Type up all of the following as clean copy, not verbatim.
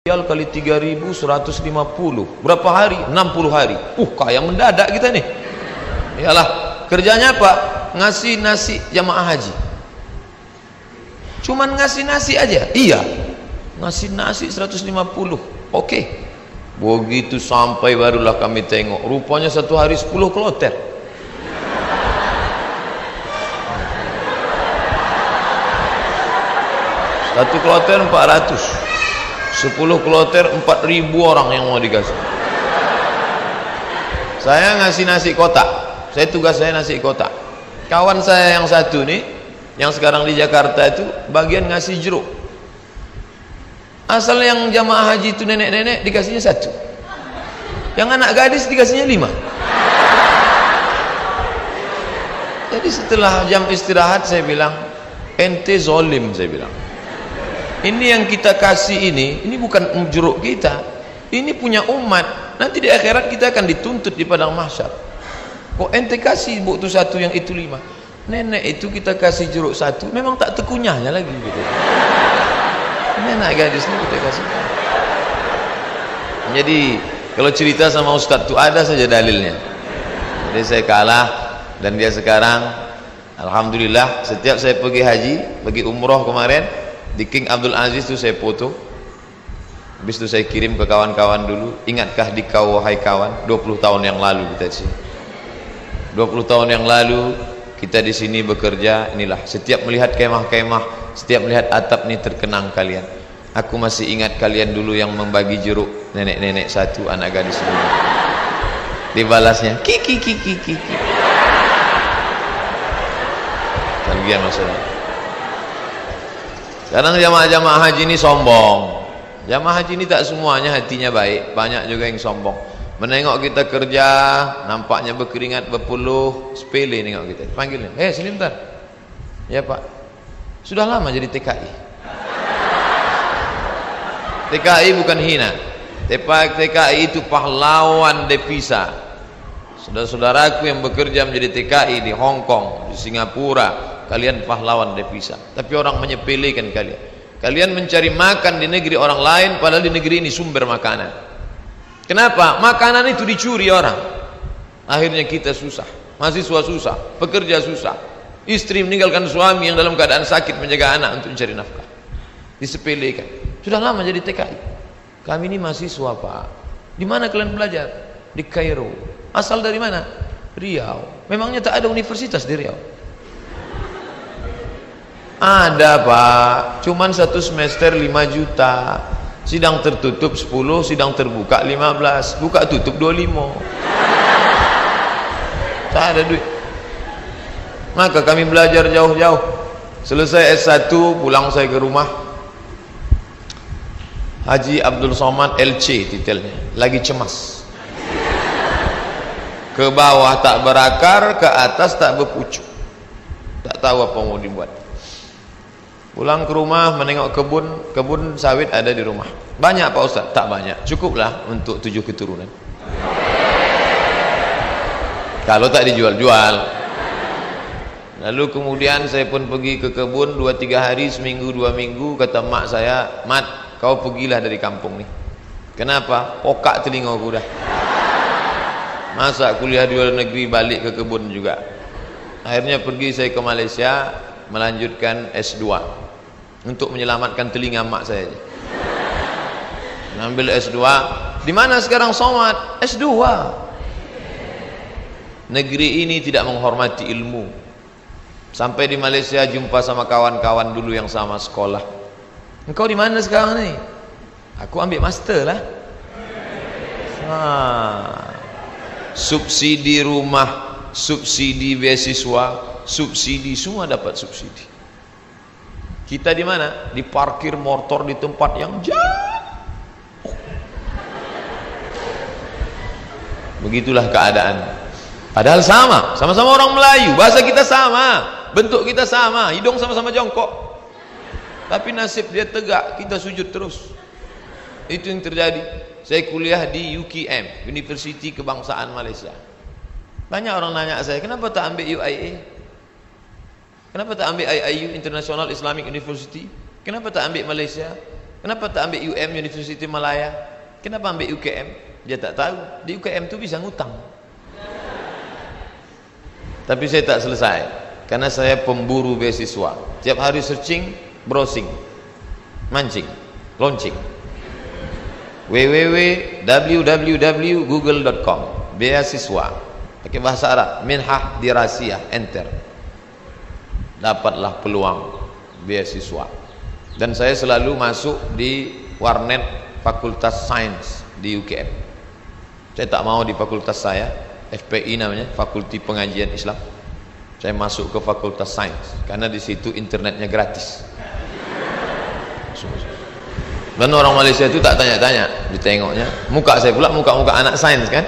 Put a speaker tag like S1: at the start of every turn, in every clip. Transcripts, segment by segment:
S1: Rial kali 3.150 berapa hari? 60 hari. Kaya mendadak kita nih. Iyalah, kerjanya apa? Ngasih nasi jamaah haji. Cuman ngasih nasi aja. Iya, ngasih nasi 150. Oke. Begitu sampai barulah kami tengok, rupanya satu hari 10 kloter. Satu kloter 400, 10 kloter 4.000 orang yang mau dikasih. Saya ngasih nasi kotak. Tugas saya nasi kotak. Kawan saya yang satu nih, yang sekarang di Jakarta itu bagian ngasih jeruk. Asal yang jamaah haji itu nenek-nenek dikasihnya 1, yang anak gadis dikasihnya 5. Jadi setelah jam istirahat saya bilang, ente zolim, saya bilang. Ini yang kita kasih ini bukan jeruk kita, ini punya umat. Nanti di akhirat kita akan dituntut di padang mahsyar. Kok ente kasih bu itu 1, yang itu 5? Nenek itu kita kasih jeruk 1, memang tak tekunyahnya lagi gitu. Ini anak gadis ini kita kasih. Jadi kalau cerita sama Ustadz itu ada saja dalilnya. Jadi saya kalah dan dia sekarang, alhamdulillah, setiap saya pergi haji, pergi umroh kemarin, di King Abdul Aziz itu saya foto. Habis itu saya kirim ke kawan-kawan dulu. Ingatkah di kau wahai kawan, 20 tahun yang lalu kita di sini. 20 tahun yang lalu kita di sini bekerja. Inilah, setiap melihat kemah-kemah, setiap melihat atap ini terkenang kalian. Aku masih ingat kalian dulu yang membagi jeruk, nenek-nenek 1, anak gadis 5. Dibalasnya kiki. Bagian maksudnya. Sekarang jamaah-jamaah haji ini sombong. Jamaah haji ini tak semuanya hatinya baik, banyak juga yang sombong. Menengok kita kerja, nampaknya berkeringat, berpeluh, sepele nengok kita. Panggilnya, sini bentar. Ya Pak, sudah lama jadi TKI. TKI bukan hina. TKI itu pahlawan devisa. Saudara-saudaraku yang bekerja menjadi TKI di Hong Kong, di Singapura, kalian pahlawan devisa. Tapi orang menyepelekan kalian. Kalian mencari makan di negeri orang lain, padahal di negeri ini sumber makanan. Kenapa? Makanan itu dicuri orang. Akhirnya kita susah, mahasiswa susah, pekerja susah, istri meninggalkan suami yang dalam keadaan sakit menjaga anak untuk mencari nafkah. Disepelekan. Sudah lama jadi TKI. Kami ini mahasiswa Pak. Di mana kalian belajar? Di Kairo. Asal dari mana? Riau. Memangnya tak ada universitas di Riau? Ada Pak, cuman 1 semester 5 juta. Sidang tertutup 10, sidang terbuka 15, buka tutup 25. Tak ada duit. Maka kami belajar jauh-jauh. Selesai S1, pulang saya ke rumah. Haji Abdul Somad LC titelnya, lagi cemas. Ke bawah tak berakar, ke atas tak berpucuk. Tak tahu apa mau dibuat. Pulang ke rumah menengok kebun sawit ada di rumah. Banyak Pak Ustaz? Tak banyak, cukuplah untuk 7 keturunan. Kalau tak dijual-jual. Lalu kemudian saya pun pergi ke kebun 2-3 hari, seminggu 2 minggu. Kata mak saya, Mat, kau pergilah dari kampung nih. Kenapa? Pokak telingaku dah. Masa kuliah di luar negeri balik ke kebun juga. Akhirnya pergi saya ke Malaysia, melanjutkan S2 untuk menyelamatkan telinga mak saya. Mengambil S2. Di mana sekarang Somad? S2. Negeri ini tidak menghormati ilmu. Sampai di Malaysia jumpa sama kawan-kawan dulu yang sama sekolah. Engkau di mana sekarang nih? Aku ambil master lah. Subsidi rumah, subsidi beasiswa, subsidi, semua dapat subsidi. Kita di mana? Di parkir motor di tempat yang jauh. Begitulah keadaan. Padahal sama-sama orang Melayu, bahasa kita sama, bentuk kita sama, hidung sama-sama jongkok. Tapi nasib dia tegak, kita sujud terus. Itu yang terjadi. Saya kuliah di UKM, Universiti Kebangsaan Malaysia. Banyak orang nanya saya, kenapa tak ambil UIA? Kenapa tak ambil IIU, International Islamic University? Kenapa tak ambil Malaysia? Kenapa tak ambil UM, University Malaya? Kenapa ambil UKM? Dia tak tahu. Di UKM tu bisa ngutang. Tapi saya tak selesai, karena saya pemburu beasiswa. Tiap hari searching, browsing, mancing, launching. www.google.com beasiswa pakai bahasa Arab, minhah dirasiyah, enter, dapatlah peluang beasiswa. Dan saya selalu masuk di warnet Fakultas Sains di UKM. Saya tak mau di fakultas saya, FPI namanya, Fakulti Pengajian Islam. Saya masuk ke Fakultas Sains karena di situ internetnya gratis. Dan orang Malaysia itu tak tanya-tanya, ditengoknya muka saya pula, muka-muka anak sains kan.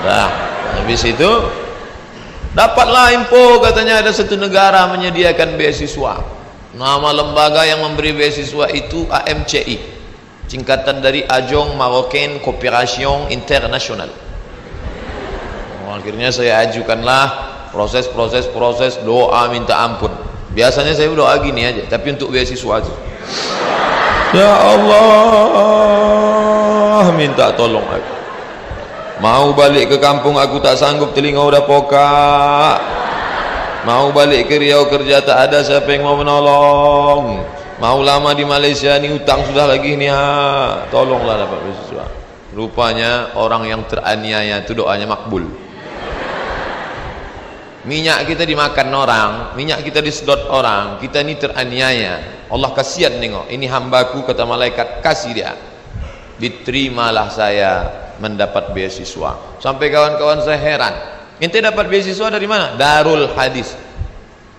S1: Dah, habis itu dapatlah info, katanya ada satu negara menyediakan beasiswa. Nama lembaga yang memberi beasiswa itu AMCI, singkatan dari Agence Marocaine Coopération Internationale. Akhirnya saya ajukanlah proses, doa minta ampun. Biasanya saya doa gini aja, tapi untuk beasiswa aja. Ya Allah, minta tolong aku. Mau balik ke kampung aku tak sanggup, telinga udah pokak. Mau balik ke Riau kerja tak ada siapa yang mau menolong. Mau lama di Malaysia ni utang sudah lagi ni, tolonglah dapat beasiswa. Rupanya orang yang teraniaya itu doanya makbul. Minyak kita dimakan orang, minyak kita disedot orang, kita ni teraniaya. Allah kasihan nengok, ini hambaku, kata malaikat, kasih dia. Diterimalah saya mendapat beasiswa. Sampai kawan-kawan saya heran, ente dapat beasiswa dari mana? Darul Hadis.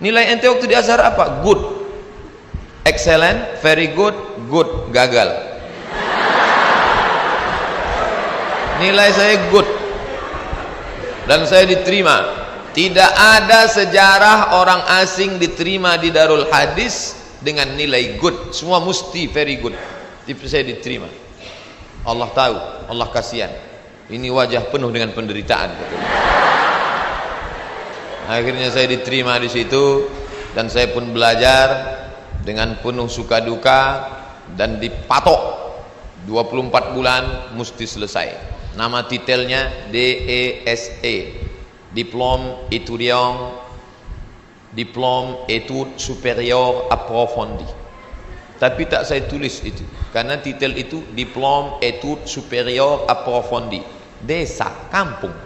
S1: Nilai ente waktu di Azhar apa? Good, excellent, very good, good, gagal. Nilai saya good dan saya diterima. Tidak ada sejarah orang asing diterima di Darul Hadis dengan nilai good, semua mesti very good. Tapi saya diterima. Allah tahu, Allah kasihan. Ini wajah penuh dengan penderitaan, katanya. Akhirnya saya diterima di situ dan saya pun belajar dengan penuh suka duka dan dipatok 24 bulan mesti selesai. Nama titelnya DESE, Diplôme étudiant, Diplôme études supérieures approfondies. Tapi tak saya tulis itu, karena titel itu Diplôme études supérieures approfondies, desa, kampung.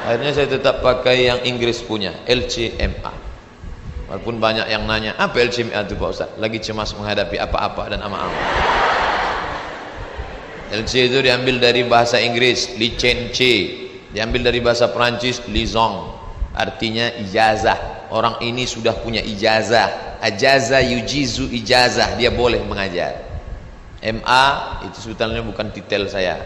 S1: Akhirnya saya tetap pakai yang Inggris punya, LCMA. Walaupun banyak yang nanya, apa LCMA itu Pak Ustaz? Lagi cemas menghadapi apa-apa dan ama-ama. LC itu diambil dari bahasa Inggris, licence. Diambil dari bahasa Perancis, liaison, artinya ijazah. Orang ini sudah punya ijazah, ajaza yujizu ijazah, dia boleh mengajar. MA itu sebetulnya bukan titel saya,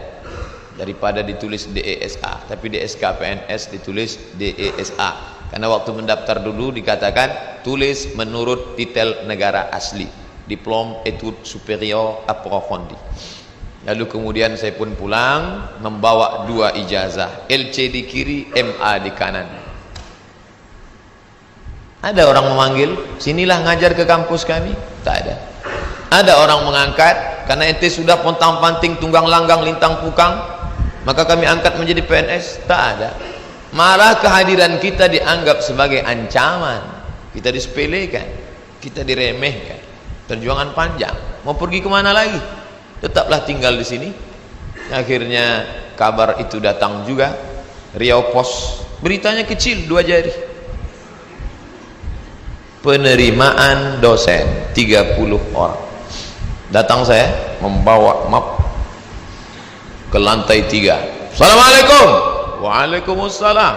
S1: daripada ditulis DESA, tapi DSK PNS ditulis DESA, karena waktu mendaftar dulu dikatakan tulis menurut titel negara asli, Diplôme études supérieures approfondies. Lalu kemudian saya pun pulang membawa 2 ijazah, LC di kiri, MA di kanan. Ada orang memanggil, sinilah ngajar ke kampus kami? Tak ada. Ada orang mengangkat, karena ente sudah pontang-panting, tunggang langgang, lintang pukang, maka kami angkat menjadi PNS? Tak ada. Malah kehadiran kita dianggap sebagai ancaman, kita disepelekan, kita diremehkan. Perjuangan panjang, mau pergi kemana lagi? Tetaplah tinggal di sini. Akhirnya kabar itu datang juga, Riau Pos, beritanya kecil 2 jari. Penerimaan dosen 30 orang. Datang saya membawa map ke lantai 3. Assalamualaikum. Waalaikumsalam.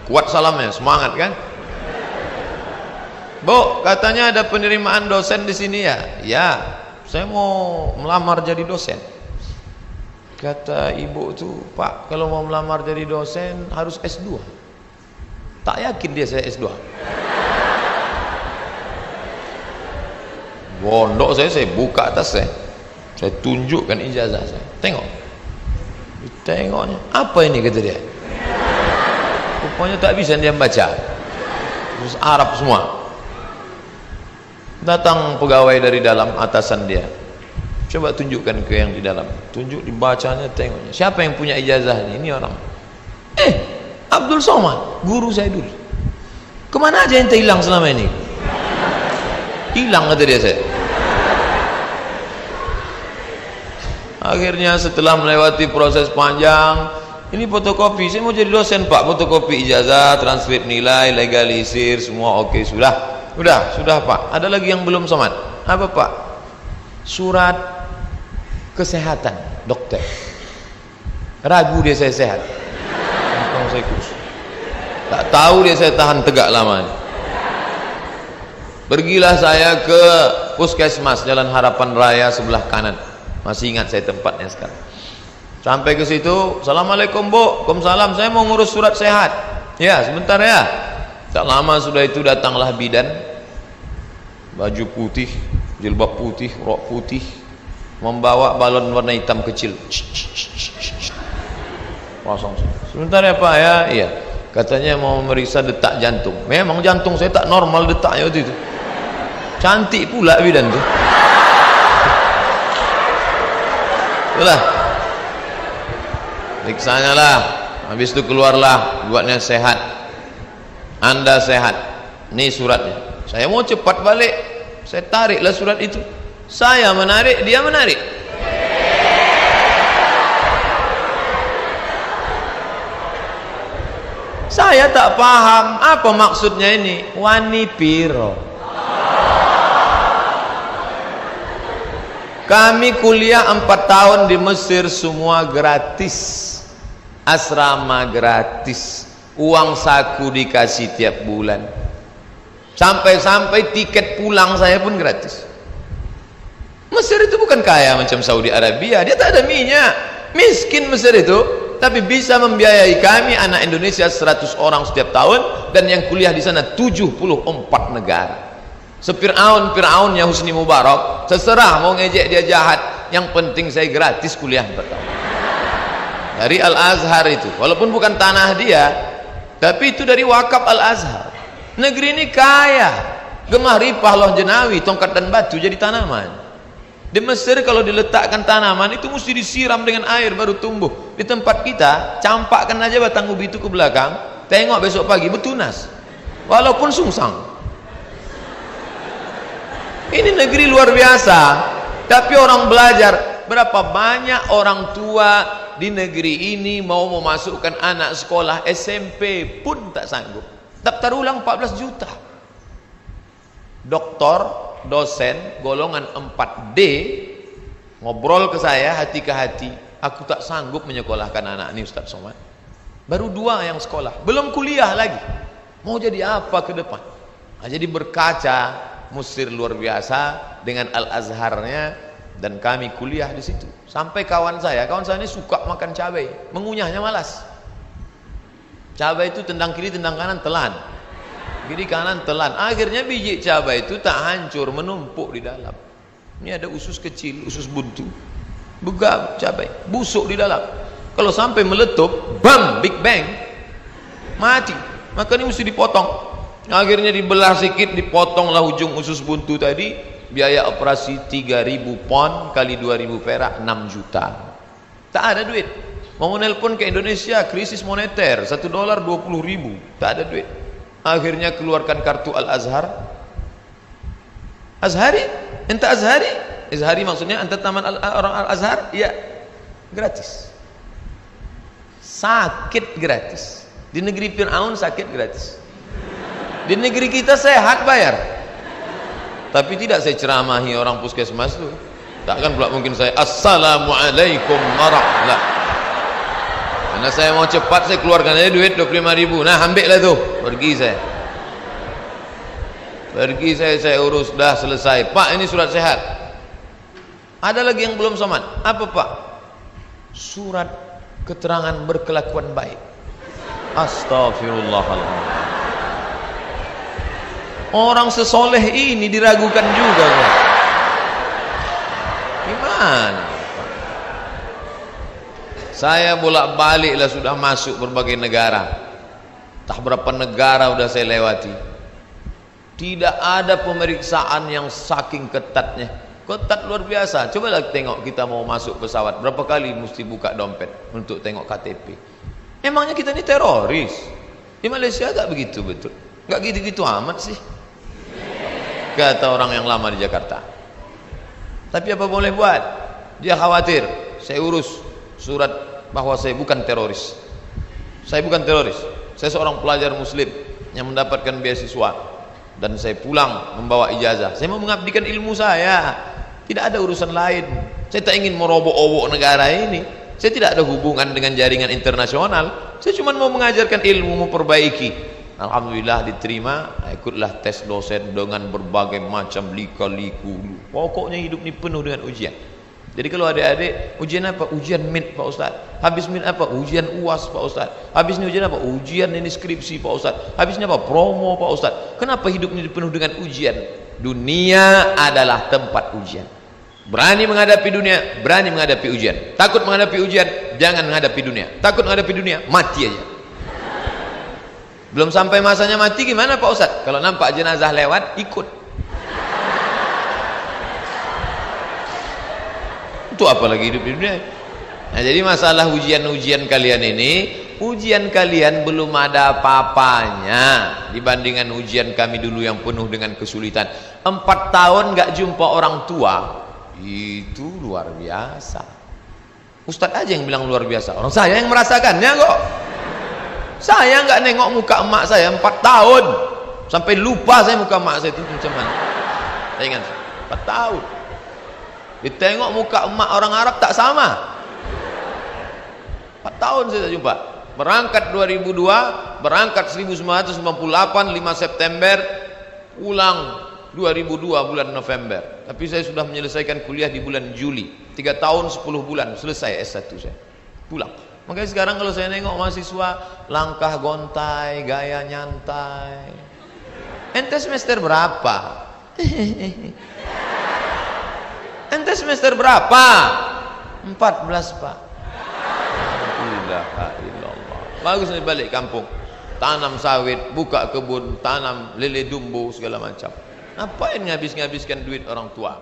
S1: Kuat salamnya, semangat kan? Bu, katanya ada penerimaan dosen di sini ya? Ya. Saya mau melamar jadi dosen. Kata ibu tuh, Pak, kalau mau melamar jadi dosen harus S2. Tak yakin dia saya S2. Bondok saya buka atas saya tunjukkan ijazah saya. Tengok. Tengoknya, apa ini kata dia? Rupanya tak bisa dia baca. terus Arab semua. Datang pegawai dari dalam, atasan dia, coba tunjukkan ke yang di dalam. Tunjuk, dibacanya, tengoknya. Siapa yang punya ijazah ini? Ini orang. Abdul Somad, guru saya dulu. Kemana aja ente hilang selama ini? Hilang kata dia saya. Akhirnya setelah melewati proses panjang, ini fotokopi, saya mau jadi dosen pak, fotokopi ijazah, transkrip nilai, legalisir, semua oke, sudah pak. Ada lagi yang belum Somad. Apa pak? Surat kesehatan dokter. Ragu dia saya sehat. Saya kurus. Tak tahu dia saya tahan tegak lama. Pergilah saya ke puskesmas Jalan Harapan Raya sebelah kanan. Masih ingat saya tempatnya sekarang. Sampai ke situ, assalamualaikum bu, waalaikumsalam, saya mau ngurus surat sehat. Ya sebentar ya. Tak lama sudah itu datanglah bidan, baju putih, jilbab putih, rok putih, membawa balon warna hitam kecil. Kosong. Sebentar ya pak ya. Iya, katanya mau memeriksa detak jantung. Memang jantung saya tak normal detaknya waktu itu. Cantik pula bidan tuh. Itulah, periksanya lah. Habis itu keluarlah, buatnya sehat. Anda sehat. Ini suratnya. Saya mau cepat balik, saya tariklah surat itu. Saya menarik, dia menarik. Saya tak paham apa maksudnya ini. Wani piro. Kami kuliah 4 tahun di Mesir, semua gratis. Asrama gratis. Uang saku dikasih tiap bulan. Sampai-sampai tiket pulang saya pun gratis. Mesir itu bukan kaya macam Saudi Arabia. Dia tak ada minyak. Miskin Mesir itu, tapi bisa membiayai kami anak Indonesia 100 orang setiap tahun, dan yang kuliah di sana 74 negara. Fir'aunnya Husni Mubarak, terserah mau ngejek dia jahat, yang penting saya gratis kuliah 4 tahun. Dari Al-Azhar itu, walaupun bukan tanah dia, tapi itu dari wakaf Al-Azhar. Negeri ini kaya, gemah ripah loh jenawi, tongkat dan batu jadi tanaman. Di Mesir kalau diletakkan tanaman itu mesti disiram dengan air baru tumbuh. Di tempat kita campakkan aja batang ubi itu ke belakang, tengok besok pagi betunas, walaupun sungsang. Ini negeri luar biasa, tapi orang belajar. Berapa banyak orang tua di negeri ini mau memasukkan anak sekolah SMP pun tak sanggup. Daftar ulang 14 juta. Doktor, dosen, golongan 4D ngobrol ke saya hati ke hati, aku tak sanggup menyekolahkan anak ini Ustaz Somad. Baru 2 yang sekolah, belum kuliah lagi. Mau jadi apa ke depan? Nah, jadi berkaca Mesir luar biasa dengan Al-Azharnya, dan kami kuliah di situ. Sampai kawan saya ini suka makan cabai, mengunyahnya malas. Cabai itu tendang kiri tendang kanan telan, kiri kanan telan. Akhirnya biji cabai itu tak hancur, menumpuk di dalam. Ini ada usus kecil, usus buntu, begam cabai, busuk di dalam. Kalau sampai meletup, bam, big bang, mati. Maka ini mesti dipotong. Akhirnya dibelah sedikit, dipotonglah ujung usus buntu tadi. Biaya operasi 3.000 pon kali 2.000 perak, 6 juta. Tak ada duit. Mau nelpon ke Indonesia, krisis moneter, $1 20.000, tak ada duit. Akhirnya keluarkan kartu Al-Azhar. Azhari? Ente Azhari? Azhari maksudnya ente taman orang Al-Azhar? Iya, gratis. Sakit gratis. Di negeri Fir'aun sakit gratis. Di negeri kita sehat bayar. Tapi tidak saya ceramahi orang puskesmas itu. Takkan pula mungkin saya assalamualaikum warahmatullahi. Karena saya mau cepat, saya keluarkan aja duit 25.000. Nah ambil lah tuh, pergi saya urus, dah selesai. Pak ini surat sehat. Ada lagi yang belum Somad. Apa pak? Surat keterangan berkelakuan baik. Astagfirullahaladzim. Orang sesoleh ini diragukan juga kok. Gimana? Saya bolak-balik lah sudah masuk berbagai negara. Tak berapa negara sudah saya lewati. Tidak ada pemeriksaan yang saking ketatnya. Ketat luar biasa. Cobalah tengok kita mau masuk pesawat, berapa kali mesti buka dompet untuk tengok KTP. Emangnya kita ini teroris? Di Malaysia tak begitu betul. Enggak gitu-gitu amat sih, kata orang yang lama di Jakarta. Tapi apa boleh buat? Dia khawatir. Saya urus surat bahwa saya bukan teroris. Saya bukan teroris. Saya seorang pelajar muslim yang mendapatkan beasiswa, dan saya pulang membawa ijazah. Saya mau mengabdikan ilmu saya. Tidak ada urusan lain. Saya tak ingin merobok-obok negara ini. Saya tidak ada hubungan dengan jaringan internasional. Saya cuma mau mengajarkan ilmu, memperbaiki. Alhamdulillah diterima. Ikutlah tes dosen dengan berbagai macam lika-liku. Pokoknya hidup ini penuh dengan ujian. Jadi kalau adik-adik, ujian apa? Ujian MIT Pak Ustaz. Habis MIT apa? Ujian UAS Pak Ustaz. Habis ini ujian apa? Ujian ini skripsi Pak Ustaz. Habis ini apa? Promo Pak Ustaz. Kenapa hidup ini penuh dengan ujian? Dunia adalah tempat ujian. Berani menghadapi dunia, berani menghadapi ujian. Takut menghadapi ujian, jangan menghadapi dunia. Takut menghadapi dunia, mati aja. Belum sampai masanya mati, gimana Pak Ustaz? Kalau nampak jenazah lewat, ikut. Itu apalagi hidup di dunia. Nah, jadi masalah ujian-ujian kalian ini, ujian kalian belum ada apa-apanya dibandingkan ujian kami dulu yang penuh dengan kesulitan. 4 tahun gak jumpa orang tua, itu luar biasa. Ustadz aja yang bilang luar biasa, orang saya yang merasakannya kok. Saya nggak nengok muka emak saya 4 tahun, sampai lupa saya muka emak saya itu macam mana. Saya ingat 4 tahun. Ditengok muka emak orang Arab tak sama. 4 tahun saya tak jumpa. Berangkat 2002, berangkat 1998 5 September, pulang 2002 bulan November. Tapi saya sudah menyelesaikan kuliah di bulan Juli. 3 tahun 10 bulan selesai S1 saya. Pulang. Makanya sekarang kalau saya nengok mahasiswa, langkah gontai, gaya nyantai. Ente semester berapa? Ente semester berapa? 14 Pak. La ilaha illallah. Bagus nih balik kampung, tanam sawit, buka kebun, tanam lele dumbo segala macam. Ngapain ngabis-ngabiskan duit orang tua?